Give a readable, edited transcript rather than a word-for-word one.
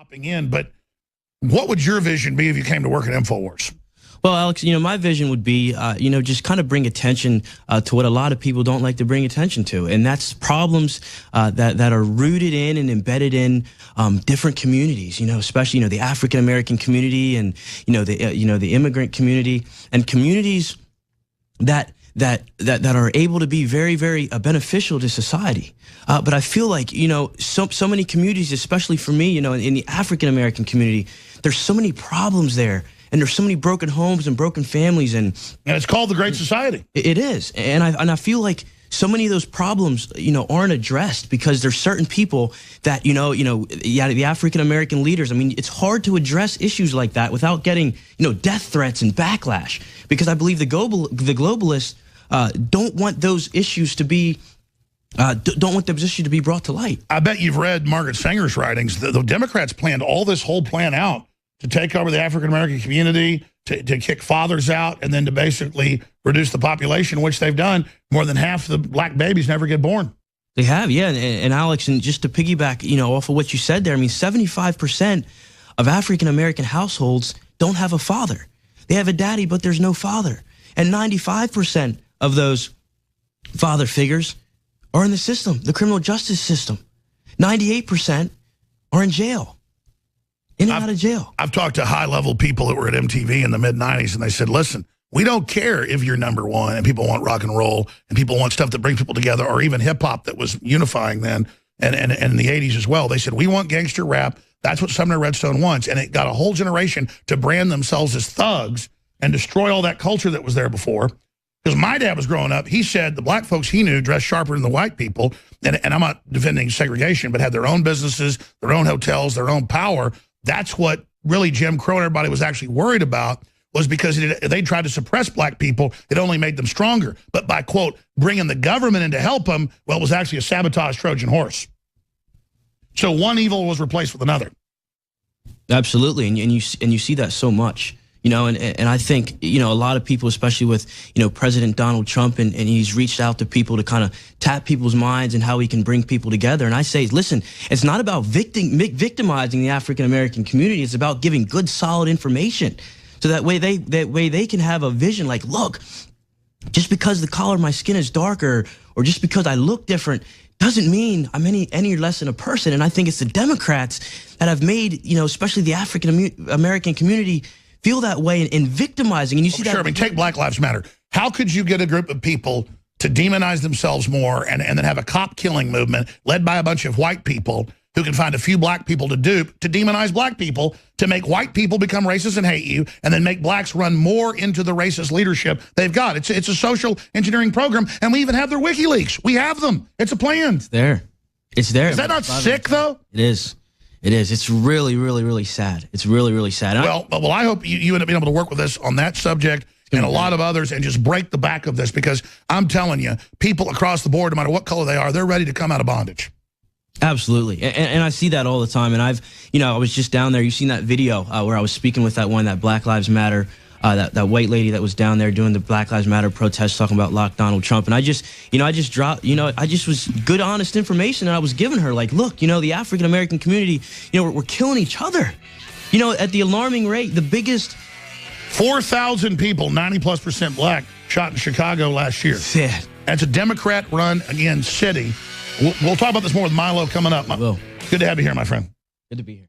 popping in, but what would your vision be if you came to work at InfoWars? Well, Alex, my vision would be, just kind of bring attention to what a lot of people don't like to bring attention to, and that's problems that are rooted in and embedded in different communities. Especially the African American community, and the immigrant community, and communities that are able to be very, very beneficial to society. But I feel like so many communities, especially for me, in the African American community, there's so many problems there. And there's so many broken homes and broken families, and it's called the Great Society. It is, and I feel like so many of those problems, aren't addressed because there's certain people that the African American leaders. I mean, it's hard to address issues like that without getting death threats and backlash, because I believe the globalists don't want those issues to be. Don't want those issues to be brought to light. I bet you've read Margaret Sanger's writings. The Democrats planned all this whole plan out to take over the African-American community, to kick fathers out, and then to basically reduce the population, which they've done. More than half the black babies never get born. They have, yeah. And Alex, and just to piggyback, off of what you said there, I mean, 75% of African-American households don't have a father. They have a daddy, but there's no father. And 95% of those father figures are in the system, the criminal justice system. 98% are in jail. In and out of jail. I've talked to high-level people that were at MTV in the mid-'90s, and they said, listen, we don't care if you're number one and people want rock and roll and people want stuff that brings people together, or even hip-hop that was unifying then and in the 80s as well. They said, we want gangster rap. That's what Sumner Redstone wants. And it got a whole generation to brand themselves as thugs and destroy all that culture that was there before. Because my dad was growing up, he said the black folks he knew dressed sharper than the white people. And I'm not defending segregation, but had their own businesses, their own hotels, their own power. That's what really Jim Crow and everybody was actually worried about, was because they tried to suppress black people. It only made them stronger. But by, quote, bringing the government in to help them, well, it was actually a sabotage Trojan horse. So one evil was replaced with another. Absolutely, and you see that so much. And I think, a lot of people, especially with, President Donald Trump, and he's reached out to people to kind of tap people's minds and how he can bring people together. And I say, listen, it's not about victimizing the African-American community. It's about giving good, solid information. So that way they can have a vision like, look, just because the color of my skin is darker, or just because I look different, doesn't mean I'm any less than a person. And I think it's the Democrats that have made, especially the African-American community, feel that way and victimizing. And you see that. Sure, I mean, take Black Lives Matter. How could you get a group of people to demonize themselves more and then have a cop killing movement led by a bunch of white people who can find a few black people to dupe, to demonize black people, to make white people become racist and hate you, and then make blacks run more into the racist leadership they've got? It's a social engineering program, and we even have their WikiLeaks. We have them. It's a plan. It's there. It's there. Is that not sick, though? It is. It is. It's really, really, really sad. It's really, really sad. Well, I hope you end up being able to work with us on that subject and a lot of others, and just break the back of this, because I'm telling you, people across the board, no matter what color they are, they're ready to come out of bondage. Absolutely. And I see that all the time. And I was just down there. You've seen that video where I was speaking with that Black Lives Matter, that white lady that was down there doing the Black Lives Matter protest, talking about lock Donald Trump. And I just was good, honest information that I was giving her. Like, look, the African-American community, we're killing each other. At the alarming rate, the biggest. 4,000 people, 90+% black, shot in Chicago last year. Sad. And it's a Democrat-run, again, city. We'll talk about this more with Milo coming up. I will. Good to have you here, my friend. Good to be here.